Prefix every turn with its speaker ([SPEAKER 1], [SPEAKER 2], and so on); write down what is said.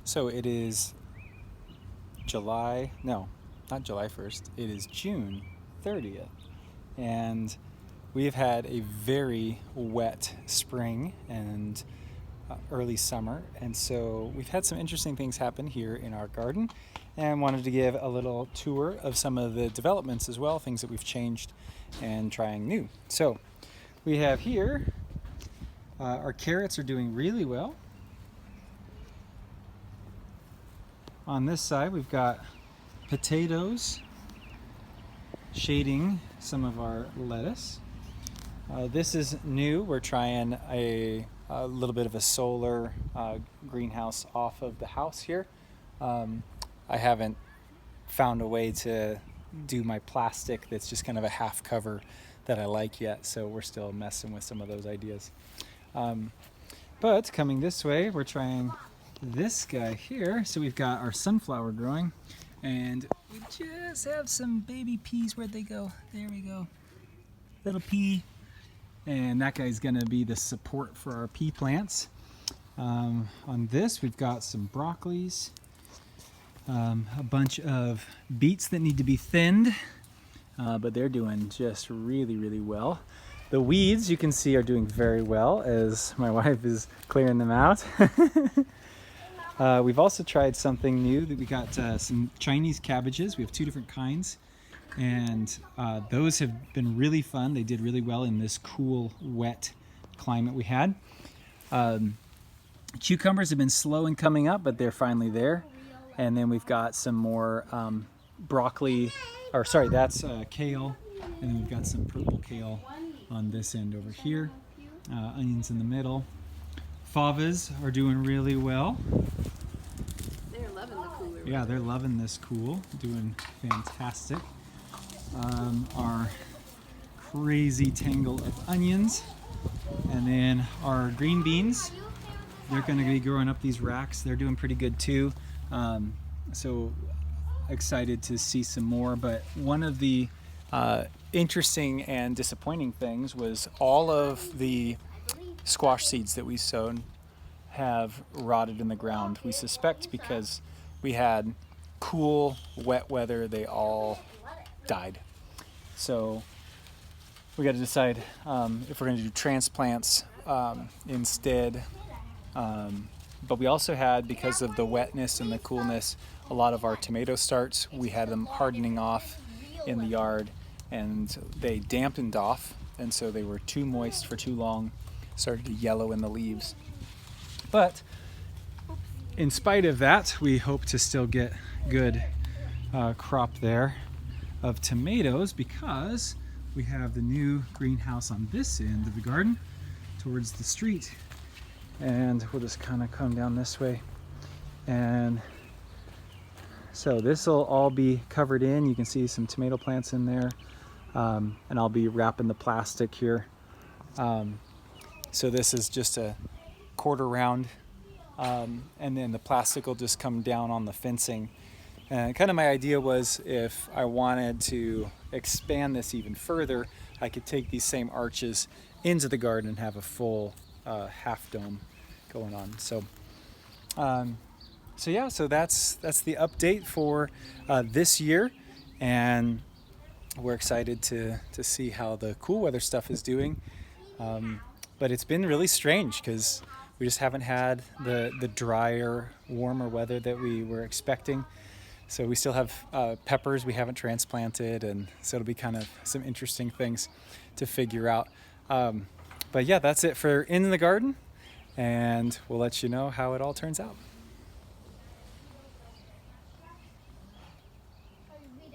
[SPEAKER 1] So it is July, no, not July 1st, it is June 30th. And we've had a very wet spring and early summer. And so we've had some interesting things happen here in our garden and wanted to give a little tour of some of the developments as well, things that we've changed and trying new. So we have here, our carrots are doing really well. On this side, we've got potatoes shading some of our lettuce. This is new. We're trying a little bit of a solar greenhouse off of the house here. I haven't found a way to do my plastic that's just kind of a half cover that I like yet, so we're still messing with some of those ideas. But coming this way, we're trying this guy here. So we've got our sunflower growing, and we just have some baby peas. Where'd they go? There we go. Little pea. And that guy's gonna be the support for our pea plants. On this, we've got some broccolis, a bunch of beets that need to be thinned, but they're doing just really, really well. The weeds, you can see, are doing very well as my wife is clearing them out. We've also tried something new. That we got some Chinese cabbages. We have two different kinds, and those have been really fun. They did really well in this cool, wet climate we had. Cucumbers have been slow in coming up, but they're finally there. And then we've got some more broccoli, or sorry, that's kale, and then we've got some purple kale on this end over here. Onions in the middle. Favas are doing really well.
[SPEAKER 2] They're loving the cooler.
[SPEAKER 1] Yeah, they're loving this cool, doing fantastic. Our crazy tangle of onions, and then our green beans, they're going to be growing up these racks. They're doing pretty good too. So excited to see some more. But one of the interesting and disappointing things was all of the squash seeds that we sown have rotted in the ground. We suspect because we had cool, wet weather, they all died. So we got to decide if we're going to do transplants instead. But we also had, because of the wetness and the coolness, a lot of our tomato starts, we had them hardening off in the yard, and they dampened off, and so they were too moist for too long, started to yellow in the leaves. But in spite of that, we hope to still get good crop there of tomatoes, because we have the new greenhouse on this end of the garden towards the street. And we'll just kind of come down this way. And so this will all be covered in. You can see some tomato plants in there. And I'll be wrapping the plastic here. So this is just a quarter round. And then the plastic will just come down on the fencing. And kind of my idea was, if I wanted to expand this even further, I could take these same arches into the garden and have a full half dome going on. So yeah, so that's the update for this year, and we're excited to see how the cool weather stuff is doing. But it's been really strange because we just haven't had the drier, warmer weather that we were expecting. So we still have peppers we haven't transplanted, and so it'll be kind of some interesting things to figure out. But yeah, that's it for In the Garden, and we'll let you know how it all turns out.